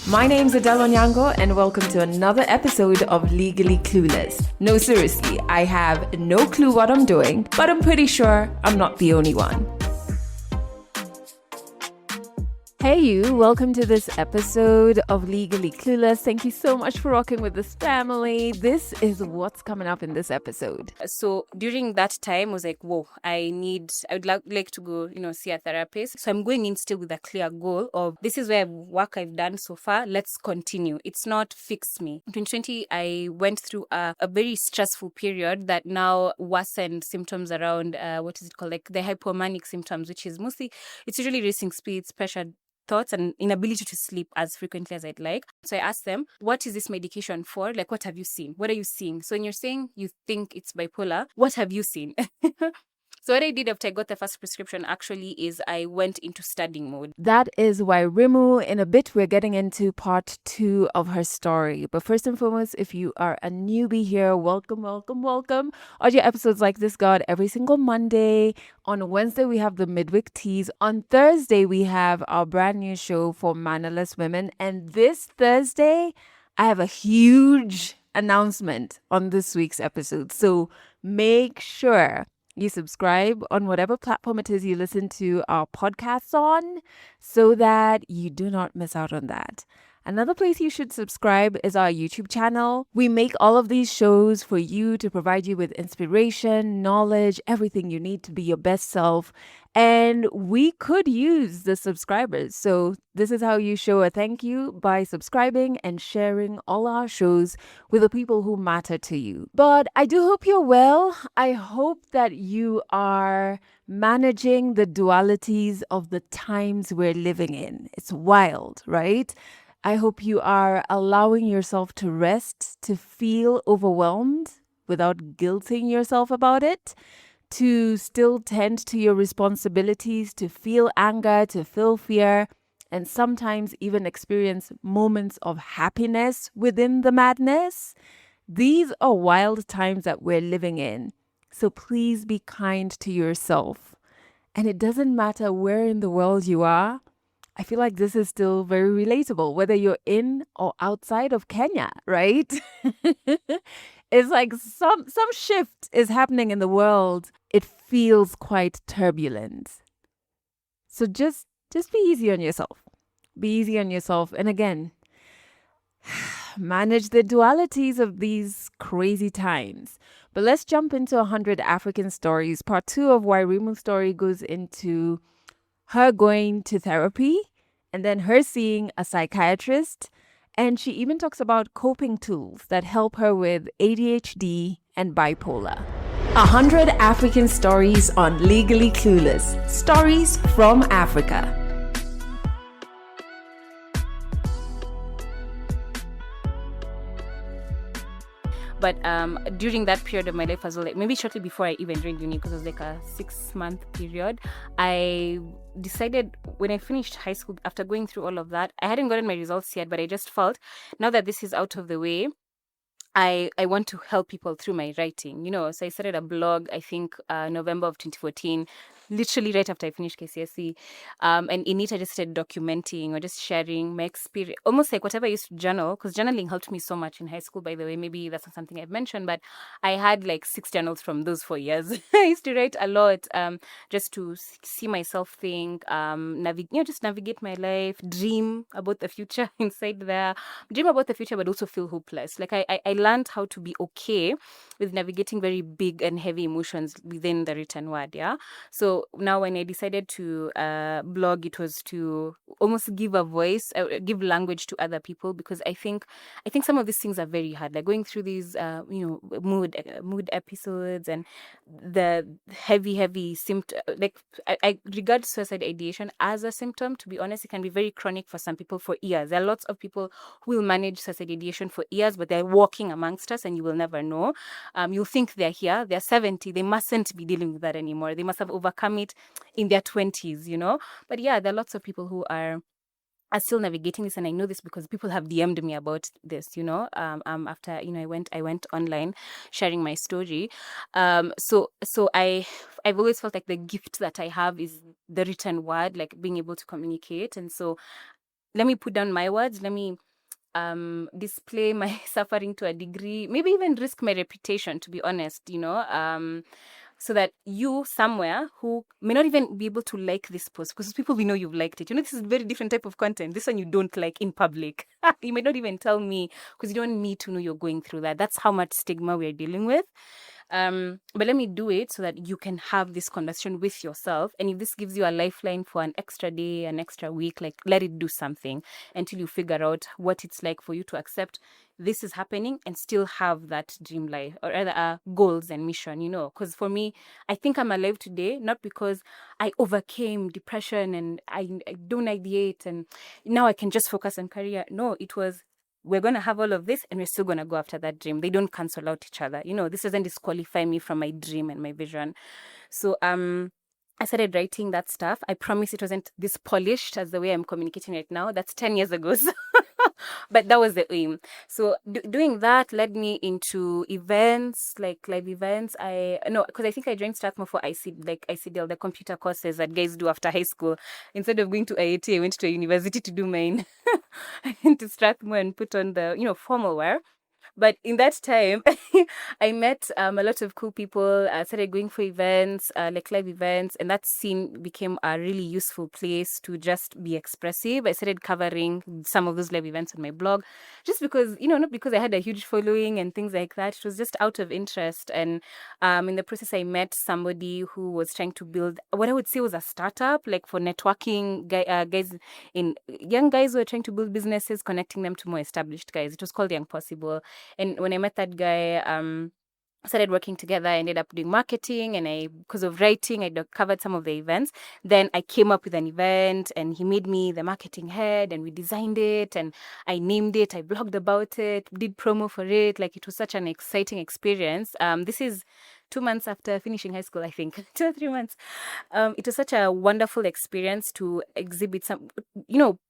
My name's Adele Onyango, and welcome to another episode of Legally Clueless. No, seriously, I have no clue what I'm doing, but I'm pretty sure I'm not the only one. Hey you, welcome to this episode of Legally Clueless. Thank you so much for rocking with this family. This is what's coming up in this episode. So during that time, I was like, whoa, I would like to go, see a therapist. So I'm going in still with a clear goal of this is where work I've done so far. Let's continue. It's not fix me. In 2020, I went through a very stressful period that now worsened symptoms around, like the hypomanic symptoms, which is mostly, it's usually racing speeds, pressure, thoughts, and inability to sleep as frequently as I'd like. So I asked them, what is this medication for? Like, what have you seen? What are you seeing? So when you're saying you think it's bipolar, what have you seen? So what I did after I got the first prescription actually is I went into studying mode. That is Wairimu. In a bit, we're getting into part 2 of her story. But first and foremost, if you are a newbie here, welcome, welcome, welcome. Audio episodes like this go out every single Monday. On Wednesday, we have the midweek teas. On Thursday, we have our brand new show for mannerless women. And this Thursday, I have a huge announcement on this week's episode. So make sure you subscribe on whatever platform it is you listen to our podcasts on so that you do not miss out on that. Another place you should subscribe is our YouTube channel. We make all of these shows for you to provide you with inspiration, knowledge, everything you need to be your best self. And we could use the subscribers. So this is how you show a thank you, by subscribing and sharing all our shows with the people who matter to you. But I do hope you're well. I hope that you are managing the dualities of the times we're living in. It's wild, right? I hope you are allowing yourself to rest, to feel overwhelmed without guilting yourself about it, to still tend to your responsibilities, to feel anger, to feel fear, and sometimes even experience moments of happiness within the madness. These are wild times that we're living in. So please be kind to yourself. And it doesn't matter where in the world you are. I feel like this is still very relatable, whether you're in or outside of Kenya, right? It's like some shift is happening in the world. It feels quite turbulent. So just be easy on yourself. Be easy on yourself. And again, manage the dualities of these crazy times. But let's jump into 100 African stories. Part 2 of Wairimu's story goes into her going to therapy and then her seeing a psychiatrist. And she even talks about coping tools that help her with ADHD and bipolar. 100 African stories on Legally Clueless. Stories from Africa. But during that period of my life as well, like maybe shortly before I even joined uni, because it was like a 6-month period, I decided when I finished high school, after going through all of that, I hadn't gotten my results yet, but I just felt now that this is out of the way, I want to help people through my writing, So I started a blog, I think November of 2014, literally right after I finished KCSE. And in it, I just started documenting or just sharing my experience, almost like whatever I used to journal, because journaling helped me so much in high school, by the way. Maybe that's not something I've mentioned, but I had like 6 journals from those 4 years. I used to write a lot just to see myself think, just navigate my life, dream about the future inside there, dream about the future, but also feel hopeless. Like I learned how to be okay with navigating very big and heavy emotions within the written word. Yeah. So now when I decided to blog, it was to almost give a voice, give language to other people, because I think some of these things are very hard, like going through these mood episodes and the heavy symptom. Like I regard suicide ideation as a symptom. To be honest, it can be very chronic for some people for years. There are lots of people who will manage suicide ideation for years, but they're walking amongst us and you will never know. You'll think they're here, they're 70, they mustn't be dealing with that anymore. They must have overcome it in their 20s, But yeah, there are lots of people who are still navigating this, and I know this because people have DM'd me about this, after I went online sharing my story. So I've always felt like the gift that I have is the written word, like being able to communicate. And so let me put down my words, let me display my suffering to a degree, maybe even risk my reputation, to be honest, so that you somewhere who may not even be able to like this post, because people, we know you've liked it. This is a very different type of content. This one you don't like in public. You may not even tell me, because you don't want me to know you're going through that. That's how much stigma we're dealing with. But let me do it so that you can have this conversation with yourself. And if this gives you a lifeline for an extra day, an extra week, like, let it do something until you figure out what it's like for you to accept this is happening and still have that dream life, or rather goals and mission, because for me, I think I'm alive today, not because I overcame depression and I don't ideate and now I can just focus on career. No, it was, we're going to have all of this and we're still going to go after that dream. They don't cancel out each other. This doesn't disqualify me from my dream and my vision. So I started writing that stuff. I promise it wasn't this polished as the way I'm communicating right now. That's 10 years ago. But that was the aim. So doing that led me into events, like live events. Because I think I joined Strathmore for ICDL, the computer courses that guys do after high school. Instead of going to IIT, I went to a university to do mine. I went to Strathmore and put on the formal wear. But in that time, I met a lot of cool people. I started going for events, like live events, and that scene became a really useful place to just be expressive. I started covering some of those live events on my blog, just because, not because I had a huge following and things like that. It was just out of interest. And in the process, I met somebody who was trying to build what I would say was a startup, like for networking young guys who are trying to build businesses, connecting them to more established guys. It was called Young Possible. And when I met that guy, started working together. I ended up doing marketing, and because of writing, I covered some of the events. Then I came up with an event, and he made me the marketing head, and we designed it, and I named it. I blogged about it, did promo for it. Like, it was such an exciting experience. This is 2 months after finishing high school, I think, 2 or 3 months. It was such a wonderful experience to exhibit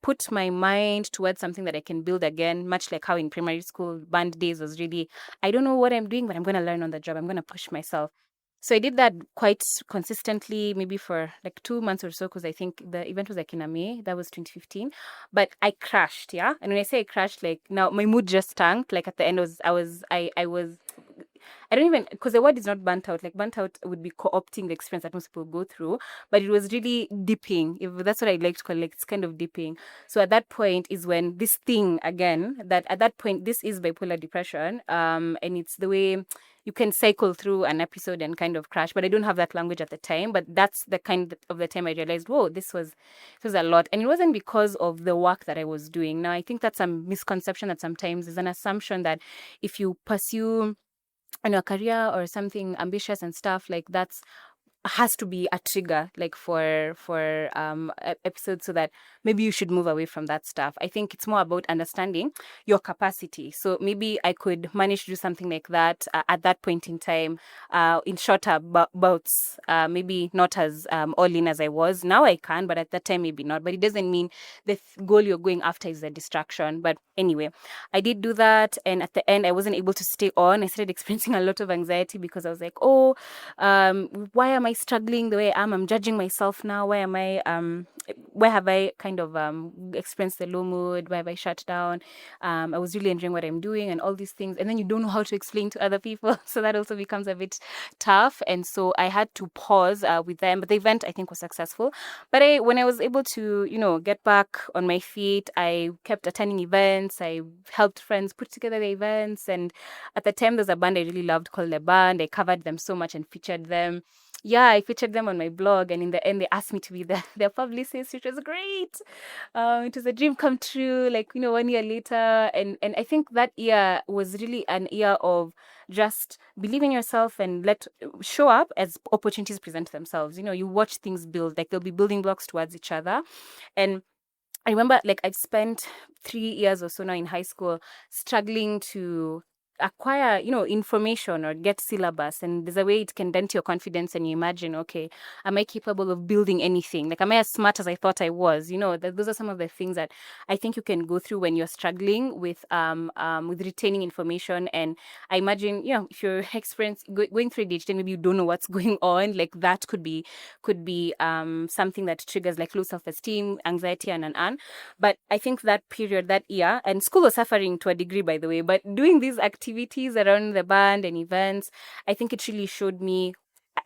put my mind towards something that I can build again, much like how in primary school, band days was really, I don't know what I'm doing, but I'm going to learn on the job. I'm going to push myself. So I did that quite consistently, maybe for like 2 months or so, because I think the event was like in May. That was 2015. But I crashed, yeah? And when I say I crashed, like, now my mood just tanked. Like, at the end, I don't even, because the word is not burnt out. Like, burnt out would be co-opting the experience that most people go through, but it was really dipping. If that's what I like to call it, like, it's kind of dipping. So at that point is when this thing again, that at that point, this is bipolar depression. And it's the way you can cycle through an episode and kind of crash, but I don't have that language at the time. But that's the kind of the time I realized, whoa, this was a lot. And it wasn't because of the work that I was doing. Now, I think that's a misconception that sometimes is an assumption that if you pursue a career or something ambitious and stuff, like, that's has to be a trigger, like, for episodes, so that maybe you should move away from that stuff. I think it's more about understanding your capacity. So maybe I could manage to do something like that at that point in time, in shorter bouts, maybe not as all in as I was. Now I can, but at that time maybe not. But it doesn't mean the goal you're going after is a distraction. But anyway, I did do that, and at the end I wasn't able to stay on. I started experiencing a lot of anxiety, because I was like, oh, why am I struggling the way I am? I'm judging myself now. Why am I where have I kind of experienced the low mood? Why have I shut down? I was really enjoying what I'm doing and all these things, and then you don't know how to explain to other people, so that also becomes a bit tough. And so I had to pause with them, but the event, I think, was successful. But when I was able to get back on my feet, I kept attending events. I helped friends put together the events, and at the time there's a band I really loved called The Band. I covered them so much and featured them. Yeah, I featured them on my blog, and in the end, they asked me to be their publicist, which was great. It was a dream come true, like, 1 year later. And I think that year was really an year of just believe in yourself and show up as opportunities present themselves. You watch things build, like, they'll be building blocks towards each other. And I remember, like, I've spent 3 years or so now in high school struggling to acquire, information or get syllabus, and there's a way it can dent your confidence, and you imagine, okay, am I capable of building anything? Like, am I as smart as I thought I was? Those are some of the things that I think you can go through when you're struggling with retaining information. And I imagine, if you're going through ADHD, maybe you don't know what's going on, like that could be something that triggers like low self-esteem, anxiety, and. But I think that period, that year, and school was suffering to a degree, by the way, but doing these activities around the band and events, I think it really showed me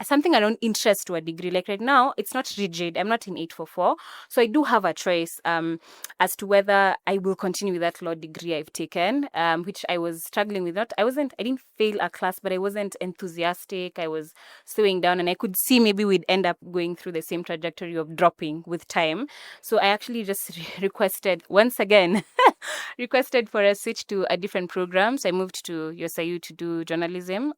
something around interest to a degree. Like right now, it's not rigid. I'm not in 844. So I do have a choice as to whether I will continue with that law degree I've taken, which I was struggling with. I didn't fail a class, but I wasn't enthusiastic. I was slowing down, and I could see maybe we'd end up going through the same trajectory of dropping with time. So I actually just requested once again, requested for a switch to a different program. So I moved to USIU to do journalism.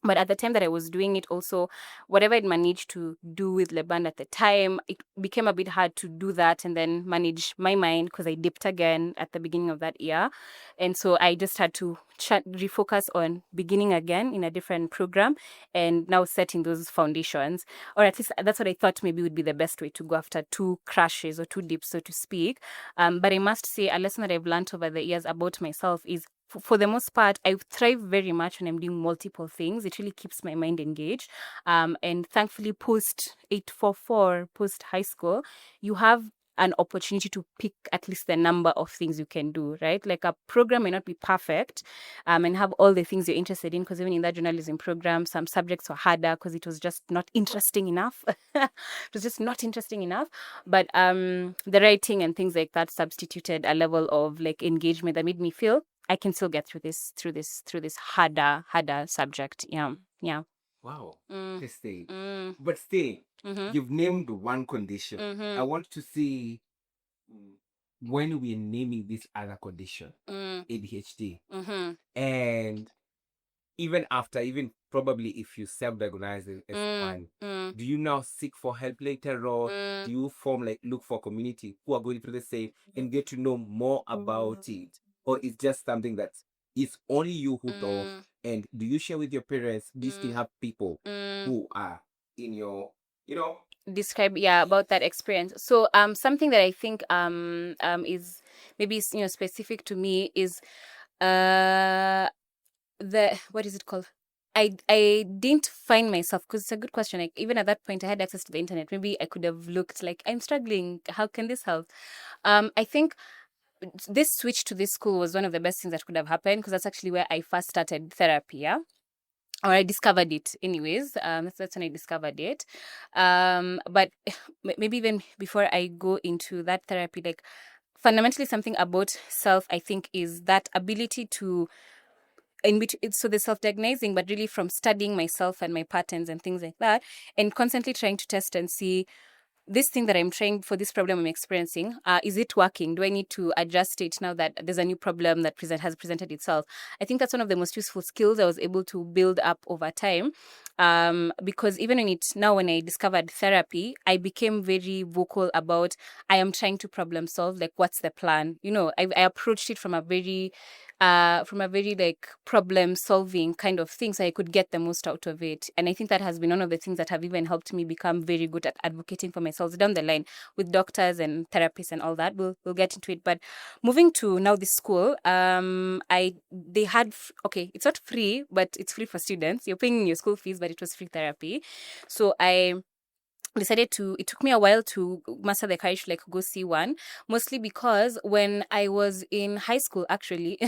But at the time that I was doing it, also, whatever I'd managed to do with Leban at the time, it became a bit hard to do that and then manage my mind because I dipped again at the beginning of that year. And so I just had to refocus on beginning again in a different program and now setting those foundations. Or at least that's what I thought maybe would be the best way to go after two crashes or two dips, so to speak. But I must say, a lesson that I've learned over the years about myself is, for the most part, I thrive very much when I'm doing multiple things. It really keeps my mind engaged. And thankfully, post 844, post high school, you have an opportunity to pick at least the number of things you can do, right? Like, a program may not be perfect and have all the things you're interested in, because even in that journalism program, some subjects were harder because it was just not interesting enough. It was just not interesting enough. But the writing and things like that substituted a level of like engagement that made me feel I can still get through this harder subject. Yeah. Yeah. Wow. Mm, Interesting. mm, But still, mm-hmm, you've named one condition. I mm-hmm, want to see mm, when we're naming this other condition, mm, ADHD. mm-hmm, And even after, even probably if you self-diagnose it as mm, one, mm, do you now seek for help later, or mm, do you look for community who are going through the same and get to know more about it? Or it's just something that is only you who thought, mm, and do you share with your parents? Do you still mm, have people mm. who are in your, you know? Describe, yeah, about that experience. So something that I think is maybe specific to me is the what is it called? I didn't find myself, because it's a good question. Like, even at that point, I had access to the internet. Maybe I could have looked like, I'm struggling. How can this help? I think this switch to this school was one of the best things that could have happened, because that's actually where I first started therapy. Yeah. Or I discovered it, anyways. That's when I discovered it. But maybe even before I go into that therapy, like, fundamentally something about self, I think, is that ability to in which it's so the self-diagnosing, but really from studying myself and my patterns and things like that, and constantly trying to test and see, this thing that I'm trying for, this problem I'm experiencing, is it working? Do I need to adjust it now that there's a new problem that has presented itself? I think that's one of the most useful skills I was able to build up over time. Because even when I discovered therapy, I became very vocal about, I am trying to problem solve. Like, what's the plan? I approached it from a very like problem solving kind of thing, so I could get the most out of it. And I think that has been one of the things that have even helped me become very good at advocating for myself down the line with doctors and therapists and all that. We'll get into it. But moving to now this school, they had okay, it's not free, but it's free for students. You're paying your school fees, but it was free therapy. So I decided to it took me a while to muster the courage to like go see one, mostly because when I was in high school, actually,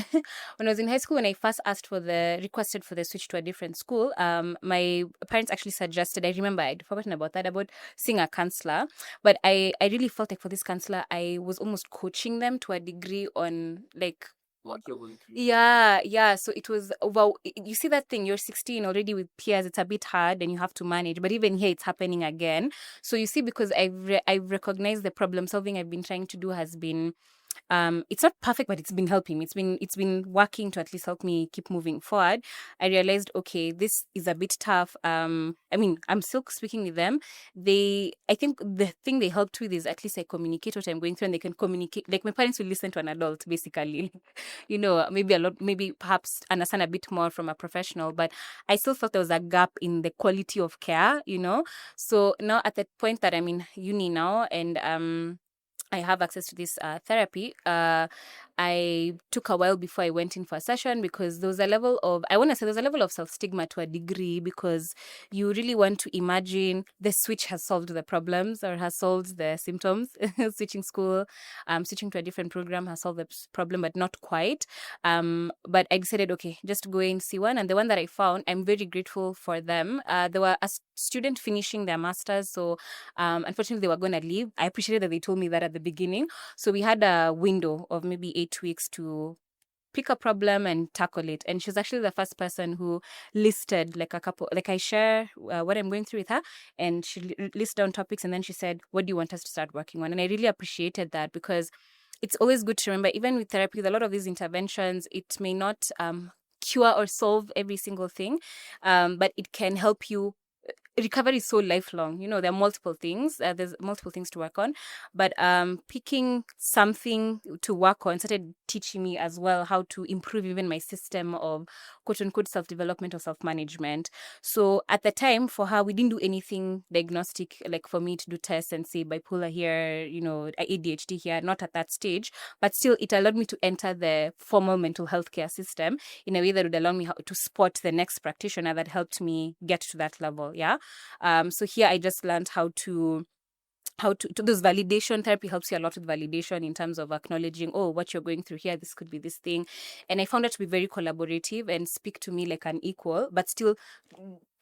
when I first requested for the switch to a different school, my parents actually suggested, I remember I'd forgotten about that, about seeing a counselor. But I really felt like for this counselor, I was almost coaching them to a degree on like, What you're going through. yeah. So it was, well, you see that thing, you're 16 already with peers, it's a bit hard and you have to manage. But even here, it's happening again. So you see, because I've recognized the problem solving I've been trying to do has been it's not perfect, but it's been helping me. It's been working to at least help me keep moving forward. I realized, okay, this is a bit tough. I mean, I'm still speaking with them. I think the thing they helped with is at least I communicate what I'm going through, and they can communicate. Like, my parents will listen to an adult, basically. Maybe perhaps understand a bit more from a professional, but I still felt there was a gap in the quality of care. So now at the point that I'm in uni now, and I have access to this therapy. I took a while before I went in for a session, because there was a level of, I want to say there's a level of self-stigma to a degree, because you really want to imagine the switch has solved the problems or has solved the symptoms. Switching school, switching to a different program has solved the problem, but not quite. But I decided, okay, just go and see one. And the one that I found, I'm very grateful for them. They were a student finishing their master's, so unfortunately they were going to leave. I appreciated that they told me that at the beginning. So we had a window of maybe 8 weeks to pick a problem and tackle it. And she's actually the first person who listed like a couple, like I share what I'm going through with her, and she lists down topics, and then she said, what do you want us to start working on? And I really appreciated that, because it's always good to remember, even with therapy, with a lot of these interventions, it may not cure or solve every single thing, but it can help you. Recovery is so lifelong. There are multiple things. There's multiple things to work on, but picking something to work on started teaching me as well how to improve even my system of quote unquote self-development or self-management. So at the time, for her, we didn't do anything diagnostic, like for me to do tests and say bipolar here, ADHD here, not at that stage, but still it allowed me to enter the formal mental health care system in a way that would allow me to spot the next practitioner that helped me get to that level. Yeah. So here I just learned how to those validation. Therapy helps you a lot with validation in terms of acknowledging, oh, what you're going through here, this could be this thing. And I found that to be very collaborative and speak to me like an equal, but still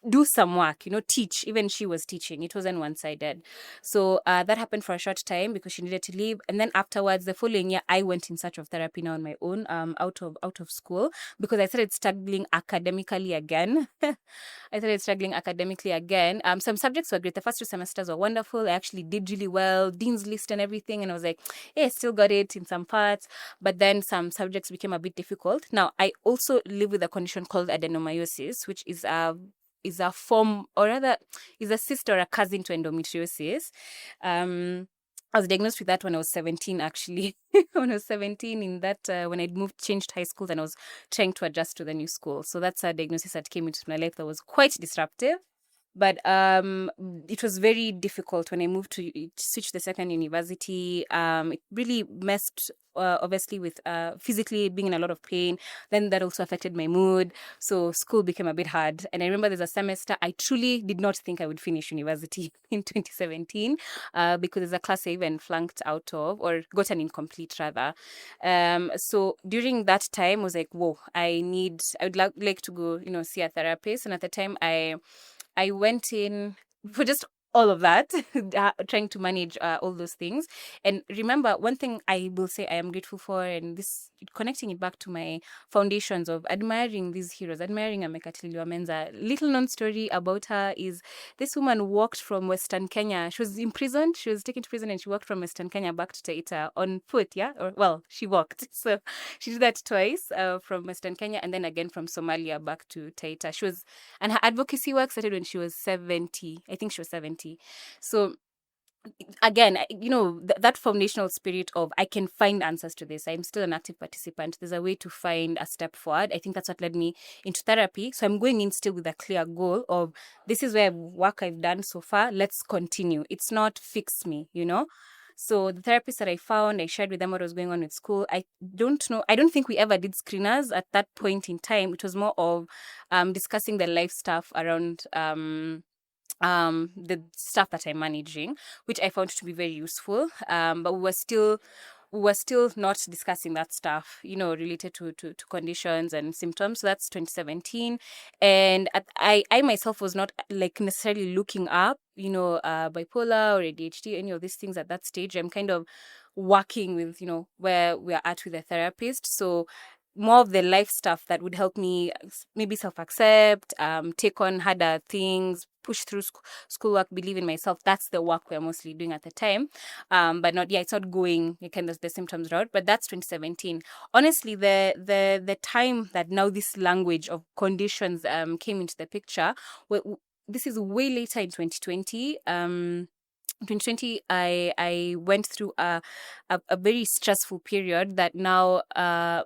do some work, teach. Even she was teaching. It wasn't one-sided. So that happened for a short time because she needed to leave. And then afterwards, the following year, I went in search of therapy now on my own, out of school, because I started struggling academically again. Some subjects were great. The first 2 semesters were wonderful. I actually did really well, Dean's List and everything. And I was like, hey, I still got it in some parts. But then some subjects became a bit difficult. Now, I also live with a condition called adenomyosis, which is a form, or rather is a sister or a cousin to endometriosis. I was diagnosed with that when I was 17, actually. When I was 17, when I'd changed high school, then I was trying to adjust to the new school. So that's a diagnosis that came into my life that was quite disruptive. But it was very difficult when I moved to switch to the second university. It really messed, obviously, with physically being in a lot of pain. Then that also affected my mood. So school became a bit hard. And I remember there's a semester I truly did not think I would finish university in 2017 because there's a class I even flunked out of, or got an incomplete rather. So during that time, I was like, whoa, I would like to go, see a therapist. And at the time, I went in for just all of that, trying to manage all those things. And remember, one thing I will say I am grateful for, and this connecting it back to my foundations of admiring these heroes, admiring Amekatili Wamenza. Little known story about her is this woman walked from Western Kenya. She was imprisoned. She was taken to prison, and she walked from Western Kenya back to Taita on foot. Yeah, she walked. So she did that twice, from Western Kenya, and then again from Somalia back to Taita. And her advocacy work started when she was 70. I think she was 70. So again, that foundational spirit of I can find answers to this. I'm still an active participant. There's a way to find a step forward. I think that's what led me into therapy. So I'm going in still with a clear goal of this is where work I've done so far. Let's continue. It's not fix me, So the therapists that I found, I shared with them what was going on with school. I don't know. I don't think we ever did screeners at that point in time. It was more of discussing the life stuff around the stuff that I'm managing, which I found to be very useful. But we were still not discussing that stuff, related to conditions and symptoms. So that's 2017. And I myself was not like necessarily looking up, bipolar or ADHD, any of these things at that stage. I'm kind of working with, where we're at with a therapist. So more of the life stuff that would help me maybe self-accept, take on harder things, push through schoolwork, believe in myself. That's the work we're mostly doing at the time. But not, yeah, it's not going kind of the symptoms route, but that's 2017. Honestly, the time that now this language of conditions came into the picture, this is way later in 2020. 2020, I went through a very stressful period that now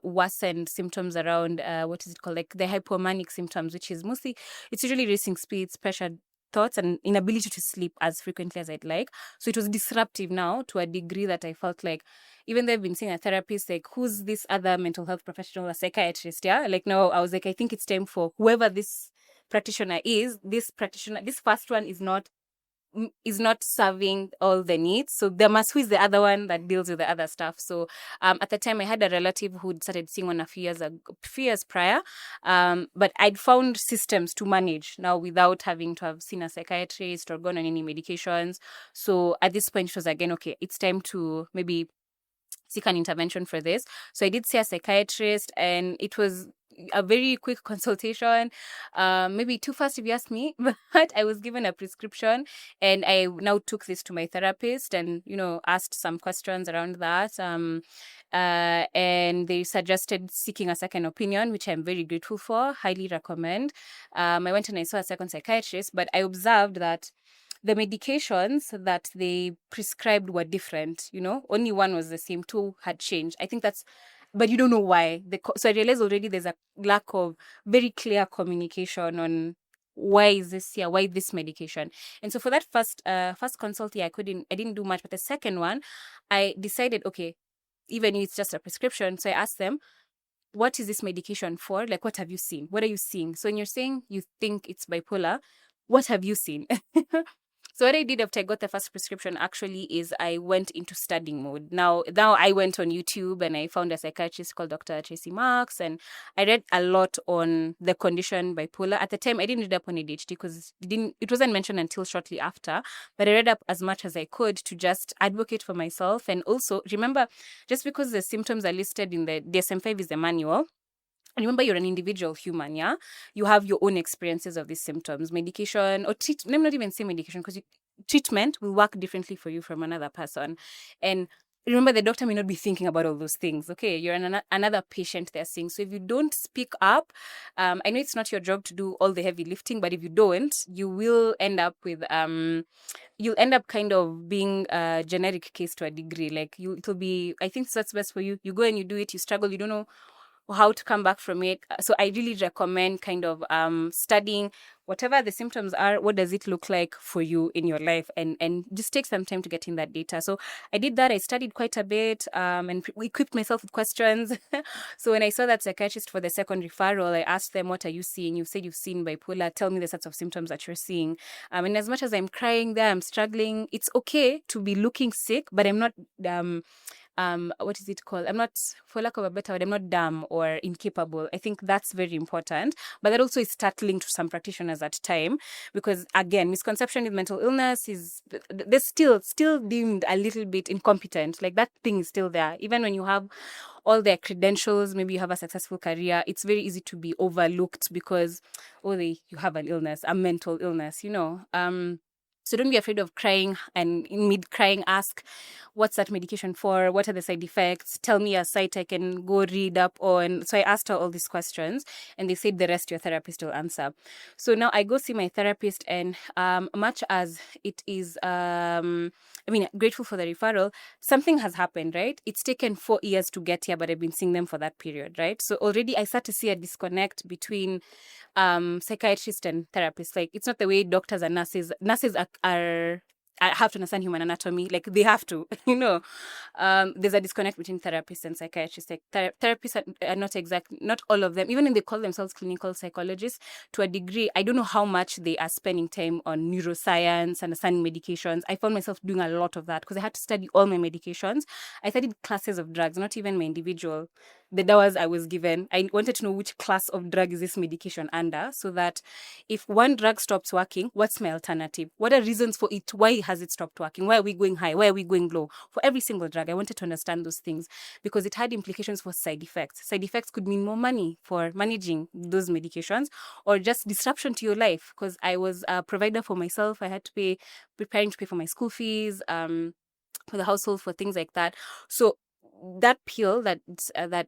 worsened symptoms around what is it called, like the hypomanic symptoms, which is mostly, it's usually racing speeds, pressured thoughts, and inability to sleep as frequently as I'd like. So it was disruptive now to a degree that I felt like, even though I've been seeing a therapist, like, who's this other mental health professional, a psychiatrist? Yeah, like, no, I was like, I think it's time for whoever this practitioner is. This first one is not serving all the needs. So there must, who is the other one that deals with the other stuff. So at the time, I had a relative who'd started seeing one a few years prior, but I'd found systems to manage now without having to have seen a psychiatrist or gone on any medications. So at this point, it was again, okay, it's time to maybe seek an intervention for this. So I did see a psychiatrist, and it was a very quick consultation, maybe too fast if you ask me, but I was given a prescription, and I now took this to my therapist and, asked some questions around that. And they suggested seeking a second opinion, which I'm very grateful for, highly recommend. I went and I saw a second psychiatrist, but I observed that the medications that they prescribed were different. Only one was the same, two had changed. I think that's, but you don't know why. So I realized already there's a lack of very clear communication on why is this here, why this medication. And so for that first consult, I didn't do much. But the second one, I decided, okay, even if it's just a prescription. So I asked them, what is this medication for? Like, what have you seen? What are you seeing? So when you're saying you think it's bipolar, what have you seen? So what I did after I got the first prescription actually is I went into studying mode. Now I went on YouTube and I found a psychiatrist called Dr. Tracy Marks, and I read a lot on the condition bipolar. At the time, I didn't read up on ADHD because it wasn't mentioned until shortly after, but I read up as much as I could to just advocate for myself. And also, remember, just because the symptoms are listed in the DSM-5 is the manual, remember, you're an individual human, yeah? You have your own experiences of these symptoms. Medication, or let me not even say medication, because treatment will work differently for you from another person. And remember, the doctor may not be thinking about all those things, okay? You're another patient they're seeing. So if you don't speak up, I know it's not your job to do all the heavy lifting, but if you don't, you will end up with... you'll end up kind of being a generic case to a degree. Like, it'll be, I think that's best for you. You go and you do it, you struggle, you don't know how to come back from it. So I really recommend kind of studying whatever the symptoms are, what does it look like for you in your life, and just take some time to get in that data. So I did that. I studied quite a bit and equipped myself with questions. So when I saw that psychiatrist for the second referral, I asked them, what are you seeing? You said you've seen bipolar. Tell me the sorts of symptoms that you're seeing. And as much as I'm crying there, I'm struggling. It's okay to be looking sick, but I'm not... what is it called? I'm not, for lack of a better word, I'm not dumb or incapable. I think that's very important. But that also is startling to some practitioners at time, because again, misconception with mental illness is, they're still deemed a little bit incompetent. Like, that thing is still there. Even when you have all their credentials, maybe you have a successful career, it's very easy to be overlooked because, you have an illness, a mental illness, So don't be afraid of crying, and in mid-crying, ask, what's that medication for? What are the side effects? Tell me a site I can go read up on. So I asked her all these questions, and they said the rest your therapist will answer. So now I go see my therapist, and much as it is, grateful for the referral, something has happened, right? It's taken 4 years to get here, but I've been seeing them for that period, right? So already I start to see a disconnect between psychiatrist and therapist. Like, it's not the way doctors and nurses are have to understand human anatomy. Like, they have to, there's a disconnect between therapists and psychiatrists. Like, therapists are not all of them, even when they call themselves clinical psychologists, to a degree, I don't know how much they are spending time on neuroscience, understanding medications. I found myself doing a lot of that because I had to study all my medications. I studied classes of drugs, not even my individual the dawas I was given. I wanted to know which class of drug is this medication under, so that if one drug stops working, what's my alternative? What are reasons for it? Why has it stopped working? Why are we going high? Why are we going low? For every single drug, I wanted to understand those things because it had implications for side effects. Side effects could mean more money for managing those medications or just disruption to your life, because I was a provider for myself. I had to preparing to pay for my school fees, for the household, for things like that. So that pill that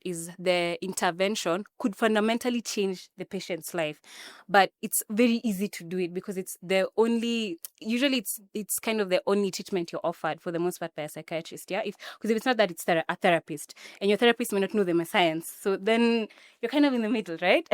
is the intervention could fundamentally change the patient's life, but it's very easy to do it because it's the only, usually it's kind of the only treatment you're offered for the most part by a psychiatrist. Yeah, because if it's not that, it's a therapist, and your therapist may not know the science, so then you're kind of in the middle, right?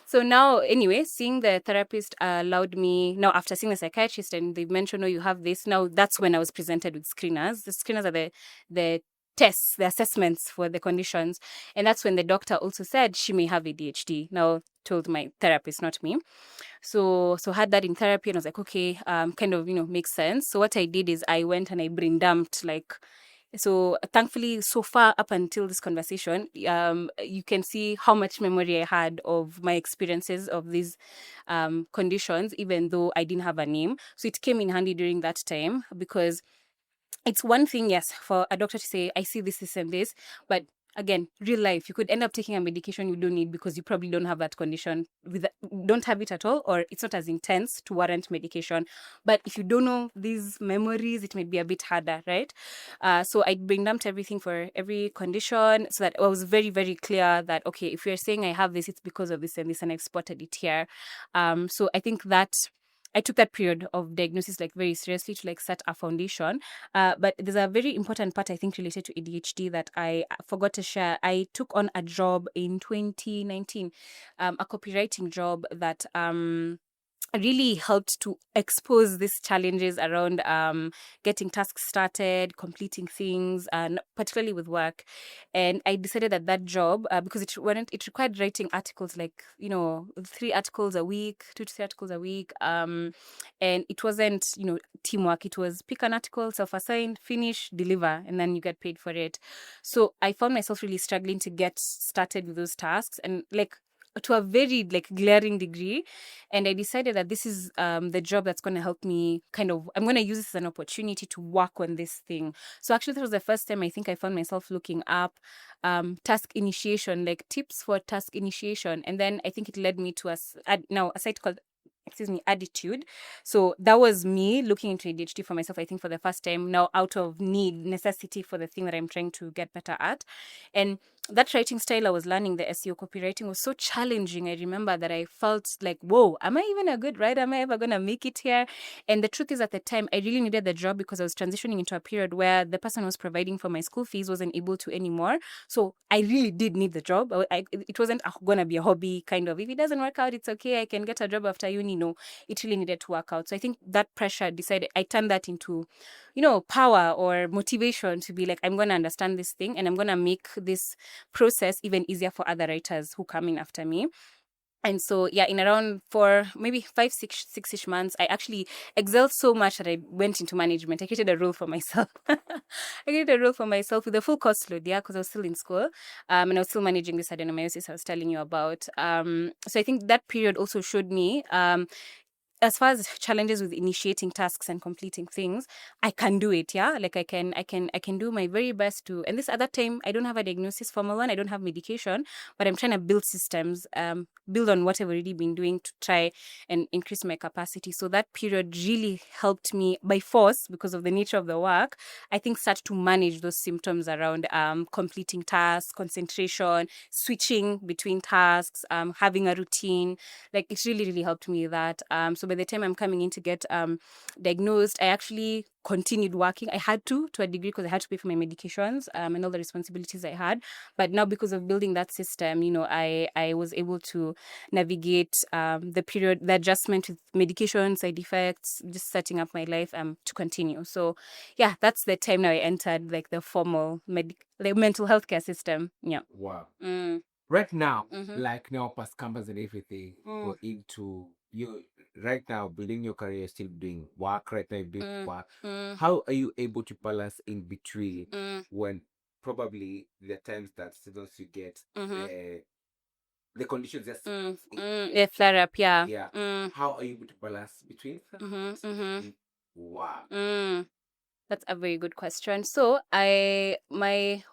So now, anyway, seeing the therapist allowed me, now after seeing the psychiatrist and they've mentioned, oh, you have this, now that's when I was presented with screeners. The screeners are the tests, the assessments for the conditions. And that's when the doctor also said she may have ADHD. Now, told my therapist, not me. So had that in therapy, and I was like, okay, kind of, makes sense. So what I did is I went and I brain dumped, like, so thankfully, so far up until this conversation, you can see how much memory I had of my experiences of these conditions, even though I didn't have a name. So it came in handy during that time, because it's one thing, yes, for a doctor to say, I see this, and this, but again, real life, you could end up taking a medication you don't need because you probably don't have that condition, don't have it at all, or it's not as intense to warrant medication. But if you don't know these memories, it may be a bit harder, right? So I brain dumped everything for every condition, so that I was very, very clear that, okay, if you're saying I have this, it's because of this and this, and I've spotted it here. So I think that I took that period of diagnosis like very seriously to like set a foundation. But there's a very important part, I think, related to ADHD that I forgot to share. I took on a job in 2019, a copywriting job that really helped to expose these challenges around getting tasks started, completing things, and particularly with work. And I decided that job, because it required writing articles, like 3 articles a week, 2 to 3 articles a week, and it wasn't teamwork. It was pick an article, self-assigned, finish, deliver, and then you get paid for it. So I found myself really struggling to get started with those tasks, and like to a very like glaring degree. And I decided that this is the job that's going to help me I'm going to use this as an opportunity to work on this thing. So actually, this was the first time I think I found myself looking up task initiation, like tips for task initiation. And then I think it led me to a site called Attitude. So that was me looking into ADHD for myself, I think, for the first time, now out of necessity for the thing that I'm trying to get better at. And that writing style I was learning, the SEO copywriting, was so challenging. I remember that I felt like, whoa, am I even a good writer? Am I ever going to make it here? And the truth is, at the time, I really needed the job because I was transitioning into a period where the person who was providing for my school fees wasn't able to anymore. So I really did need the job. It wasn't going to be a hobby kind of. If it doesn't work out, it's okay. I can get a job after uni. No, it really needed to work out. So I think that pressure I turned that into, power or motivation to be like, I'm going to understand this thing and I'm going to make this process even easier for other writers who come in after me. And so, yeah, in around 5, 6-ish months, I actually excelled so much that I went into management. I created a role for myself. I created a role for myself with a full cost load, yeah, because I was still in school. And I was still managing this adenomyosis I was telling you about. So I think that period also showed me as far as challenges with initiating tasks and completing things, I can do it. Yeah, like I can do my very best to. And this at that time, I don't have a diagnosis, formal one. I don't have medication, but I'm trying to build systems, build on what I've already been doing to try and increase my capacity. So that period really helped me by force, because of the nature of the work. I think start to manage those symptoms around completing tasks, concentration, switching between tasks, having a routine. Like it really, really helped me with that. So by the time I'm coming in to get diagnosed, I actually continued working. I had to a degree, because I had to pay for my medications and all the responsibilities I had. But now, because of building that system, I was able to navigate the adjustment with medication, side effects, just setting up my life to continue. So yeah, that's the time now I entered like the formal mental health care system. Yeah. Wow. Mm. Right now, Mhm. like now, past campus and everything, you're into you right now building your career, still doing work right now, you're doing work. Mm. How are you able to balance in between Mm. when probably the times that symptoms you get, Mm-hmm. the conditions just Yeah, flare up. Yeah. yeah. How are you able to balance between that? Mm-hmm. Mm-hmm. Wow. That's a very good question. So my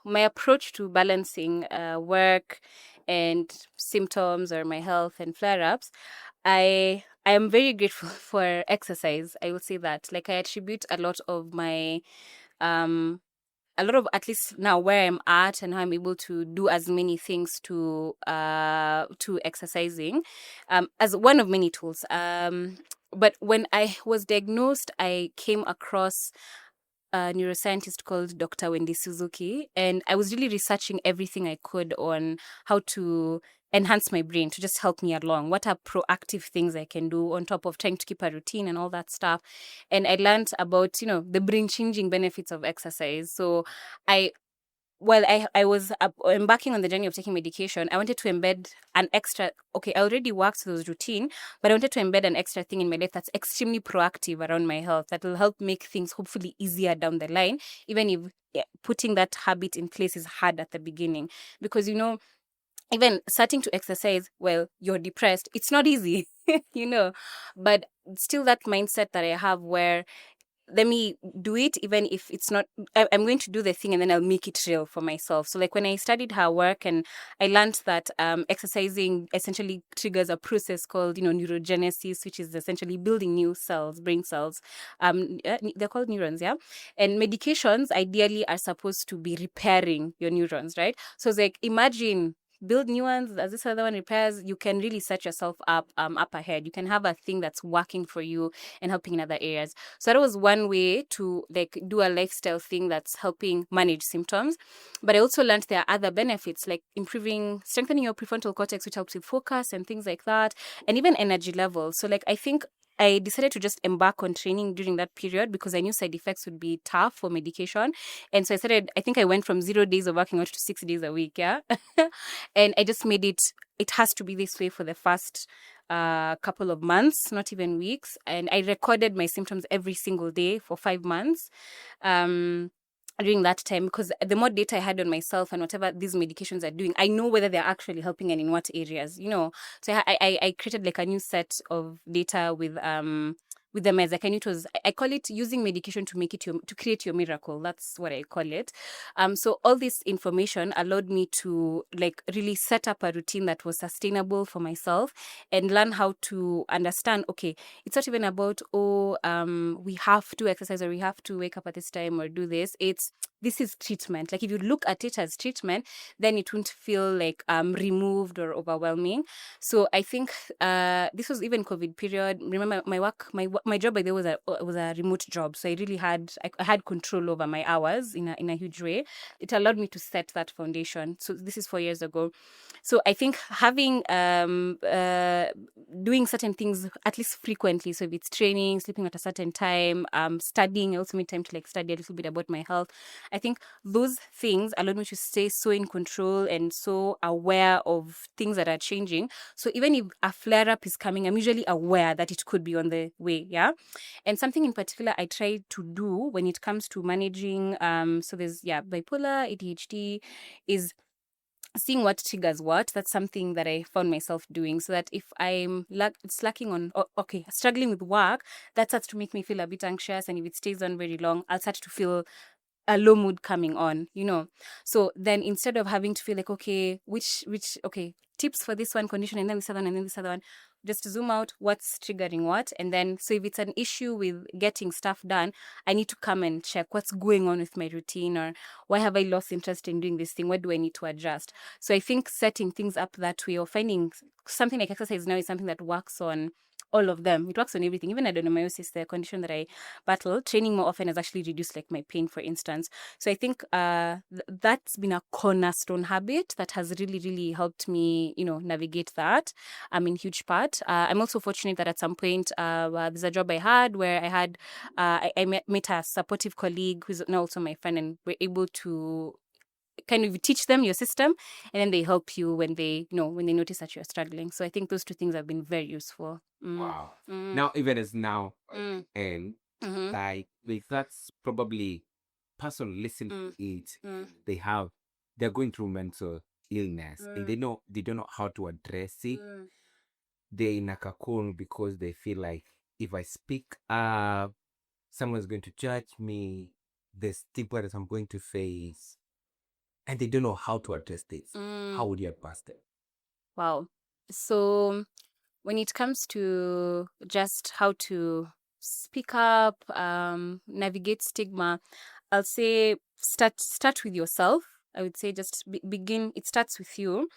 approach to balancing work and symptoms or my health and flare ups, I am very grateful for exercise. I would say that. Like I attribute um a lot of, at least now where I'm at and how I'm able to do as many things to exercising as one of many tools. But when I was diagnosed, I came across a neuroscientist called Dr. Wendy Suzuki, and I was really researching everything I could on how to enhance my brain to just help me along. What are proactive things I can do on top of trying to keep a routine and all that stuff? And I learned about, the brain changing benefits of exercise. So I while I was embarking on the journey of taking medication, I wanted to embed an extra, okay, I already worked those routine, but I wanted to embed an extra thing in my life that's extremely proactive around my health, that will help make things hopefully easier down the line, even if putting that habit in place is hard at the beginning. Because, even starting to exercise while you're depressed, it's not easy, but still that mindset that I have where let me do it even if it's not, I'm going to do the thing and then I'll make it real for myself. So like when I studied her work and I learned that exercising essentially triggers a process called neurogenesis, which is essentially building new cells, brain cells. They're called neurons, yeah. And medications ideally are supposed to be repairing your neurons, right? So it's like, imagine build new ones as this other one repairs. You can really set yourself up ahead. You can have a thing that's working for you and helping in other areas. So that was one way to like do a lifestyle thing that's helping manage symptoms. But I also learned there are other benefits like strengthening your prefrontal cortex, which helps with focus and things like that, and even energy levels. So like I think I decided to just embark on training during that period because I knew side effects would be tough for medication. And so I think I went from 0 days of working out to 6 days a week. Yeah. And I just made it has to be this way for the first couple of months, not even weeks. And I recorded my symptoms every single day for 5 months. During that time, because the more data I had on myself and whatever these medications are doing, I know whether they're actually helping and in what areas, So I created like a new set of data with the meds. Like I knew it was, I call it using medication to make it to create your miracle. That's what I call it. So all this information allowed me to like really set up a routine that was sustainable for myself and learn how to understand, okay, it's not even about, we have to exercise or we have to wake up at this time or do this. This is treatment. Like if you look at it as treatment, then it won't feel like removed or overwhelming. So I think this was even COVID period. Remember my job by the way was a remote job, so I had control over my hours in a huge way. It allowed me to set that foundation. So this is 4 years ago. So I think having doing certain things at least frequently. So if it's training, sleeping at a certain time, studying, I also made time to like study a little bit about my health. I think those things allowed me to stay so in control and so aware of things that are changing. So even if a flare up is coming, I'm usually aware that it could be on the way. Yeah. And something in particular I try to do when it comes to managing, so there's, bipolar, ADHD, is seeing what triggers what. That's something that I found myself doing, so that if I'm slacking on, struggling with work, that starts to make me feel a bit anxious. And if it stays on very long, I'll start to feel a low mood coming on. So then instead of having to feel like, okay, okay, tips for this one condition and then this other one and then this other one, just zoom out what's triggering what. And then, so if it's an issue with getting stuff done, I need to come and check what's going on with my routine, or why have I lost interest in doing this thing? What do I need to adjust? So I think setting things up that way, or finding something like exercise now, is something that works on all of them. It works on everything. Even adenomyosis, the condition that I battle, training more often has actually reduced like my pain, for instance. So I think that's been a cornerstone habit that has really, really helped me, navigate that in huge part. I'm also fortunate that at some point, there's a job I had where I had, I met a supportive colleague who's now also my friend, and we're able to kind of teach them your system, and then they help you when they notice that you're struggling. So I think those two things have been very useful. Wow. Now, even as now, Mm. and Mm-hmm. like that's probably person listening to it, they're going through mental illness and they don't know how to address it. They're in a cocoon because they feel like if I speak up, someone's going to judge me, the stigma that I'm going to face, and they don't know how to address this. How would you advise them? Wow. So when it comes to just how to speak up, navigate stigma, I'll say start with yourself. I would say just begin. It starts with you.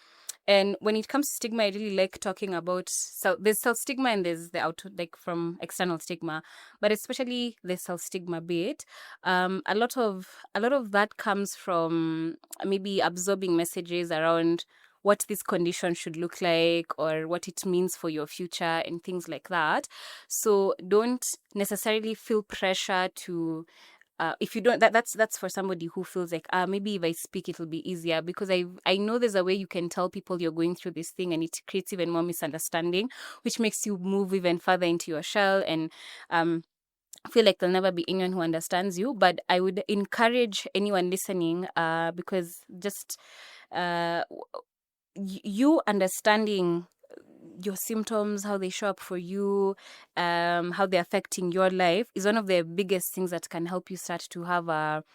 And when it comes to stigma, I really like talking about there's self stigma and there's the out like from external stigma, but especially the self stigma bit. A lot of that comes from maybe absorbing messages around what this condition should look like or what it means for your future and things like that. So don't necessarily feel pressure to if you don't that's for somebody who feels like maybe if I speak it'll be easier, because I know there's a way you can tell people you're going through this thing and it creates even more misunderstanding, which makes you move even further into your shell and feel like there'll never be anyone who understands you. But I would encourage anyone listening because just you understanding your symptoms, how they show up for you, how they're affecting your life is one of the biggest things that can help you start to have a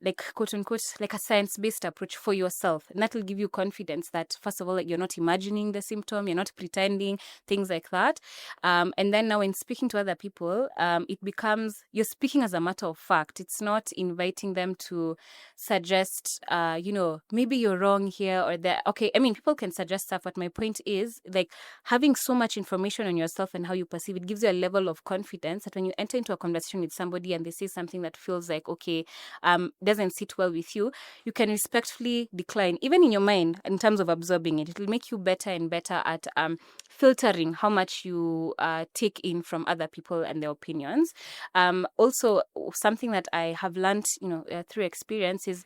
like quote unquote like a science-based approach for yourself, and that will give you confidence that first of all, like, you're not imagining the symptom, you're not pretending, things like that. And then now when speaking to other people, it becomes you're speaking as a matter of fact. It's not inviting them to suggest maybe you're wrong here or there. Okay, I mean, people can suggest stuff, but my point is, like, having so much information on yourself and how you perceive it gives you a level of confidence that when you enter into a conversation with somebody and they say something that feels like okay, doesn't sit well with you, you can respectfully decline, even in your mind, in terms of absorbing it. It will make you better and better at filtering how much you take in from other people and their opinions. Also, something that I have learned, through experience is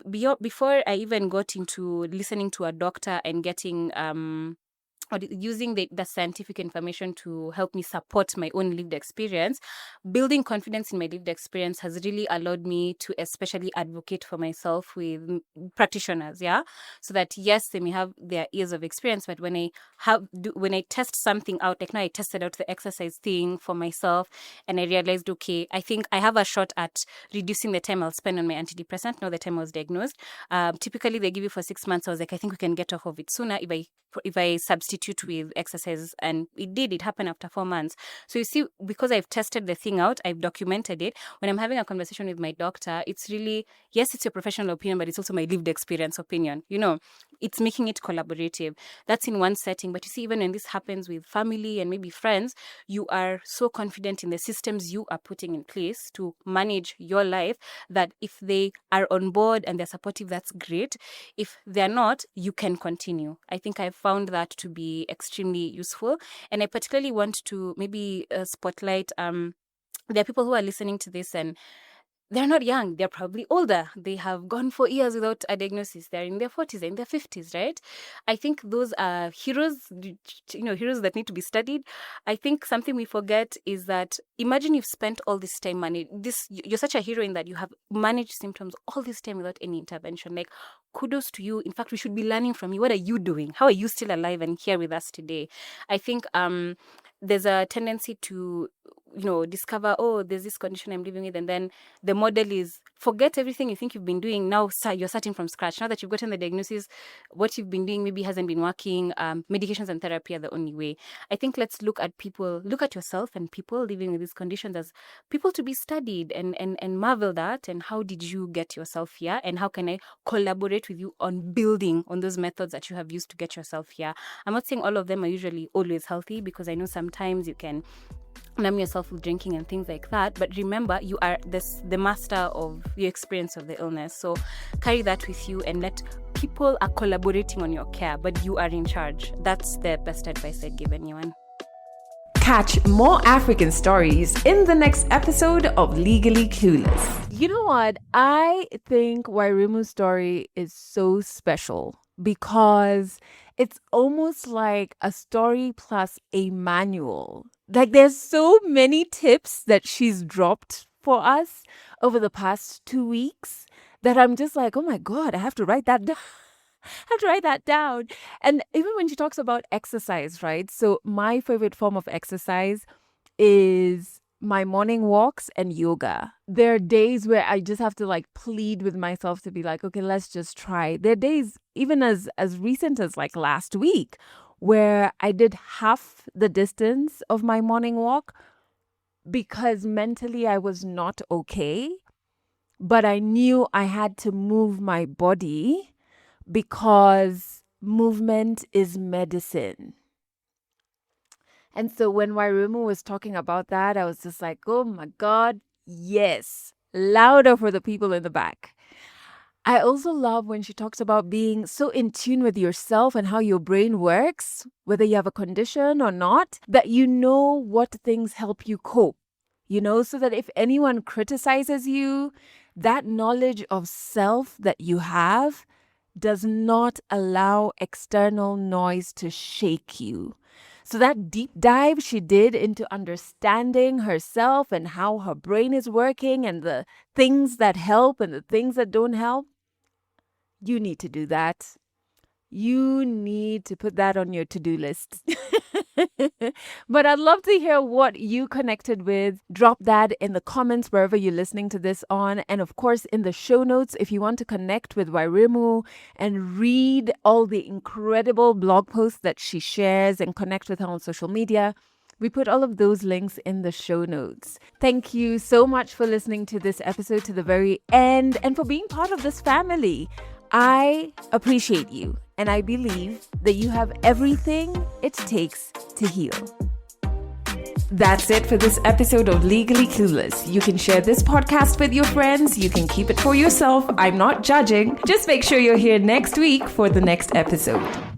before I even got into listening to a doctor and getting or using the scientific information to help me support my own lived experience, building confidence in my lived experience has really allowed me to especially advocate for myself with practitioners, so that yes, they may have their years of experience, but when I test something out, like now I tested out the exercise thing for myself and I realized, okay, I think I have a shot at reducing the time I'll spend on my antidepressant now the time I was diagnosed. Typically they give you for 6 months. I was like, I think we can get off of it sooner if I substitute with exercise, and it happened after 4 months. So you see, because I've tested the thing out, I've documented it. When I'm having a conversation with my doctor, it's really, yes, it's a professional opinion, but it's also my lived experience opinion. It's making it collaborative. That's in one setting. But you see, even when this happens with family and maybe friends, you are so confident in the systems you are putting in place to manage your life that if they are on board and they're supportive, that's great. If they're not, you can continue. I think I've found that to be extremely useful. And I particularly want to maybe spotlight there are people who are listening to this and they're not young, they're probably older. They have gone for years without a diagnosis. They're in their 40s, in their 50s, right? I think those are heroes, heroes that need to be studied. I think something we forget is that imagine you've spent all this time you're such a hero in that you have managed symptoms all this time without any intervention. Like, kudos to you. In fact, we should be learning from you. What are you doing? How are you still alive and here with us today? I think there's a tendency to discover, oh, there's this condition I'm living with, and then the model is forget everything you think you've been doing. Now you're starting from scratch. Now that you've gotten the diagnosis, what you've been doing maybe hasn't been working. Medications and therapy are the only way. I think let's look at yourself and people living with these conditions as people to be studied and marvel at, and how did you get yourself here, and how can I collaborate with you on building on those methods that you have used to get yourself here. I'm not saying all of them are usually always healthy, because I know sometimes you can numb yourself with drinking and things like that, but remember, you are the master of your experience of the illness. So carry that with you and let people are collaborating on your care, but you are in charge. That's the best advice I'd give anyone. Catch more African stories in the next episode of Legally Clueless. You know what? I think Wairimu's story is so special because it's almost like a story plus a manual. Like, there's so many tips that she's dropped for us over the past 2 weeks that I'm just like, oh my God, I have to write that down. I have to write that down. And even when she talks about exercise, right? So my favorite form of exercise is my morning walks and yoga. There are days where I just have to like plead with myself to be like, okay, let's just try. There are days, even as recent as like last week, where I did half the distance of my morning walk because mentally I was not okay. But I knew I had to move my body because movement is medicine. And so when Wairimu was talking about that, I was just like, oh my God, yes, louder for the people in the back. I also love when she talks about being so in tune with yourself and how your brain works, whether you have a condition or not, that you know what things help you cope, so that if anyone criticizes you, that knowledge of self that you have does not allow external noise to shake you. So that deep dive she did into understanding herself and how her brain is working and the things that help and the things that don't help, you need to do that. You need to put that on your to-do list. But I'd love to hear what you connected with. Drop that in the comments wherever you're listening to this on. And of course, in the show notes, if you want to connect with Wairimu and read all the incredible blog posts that she shares and connect with her on social media, we put all of those links in the show notes. Thank you so much for listening to this episode to the very end and for being part of this family. I appreciate you, and I believe that you have everything it takes to heal. That's it for this episode of Legally Clueless. You can share this podcast with your friends. You can keep it for yourself. I'm not judging. Just make sure you're here next week for the next episode.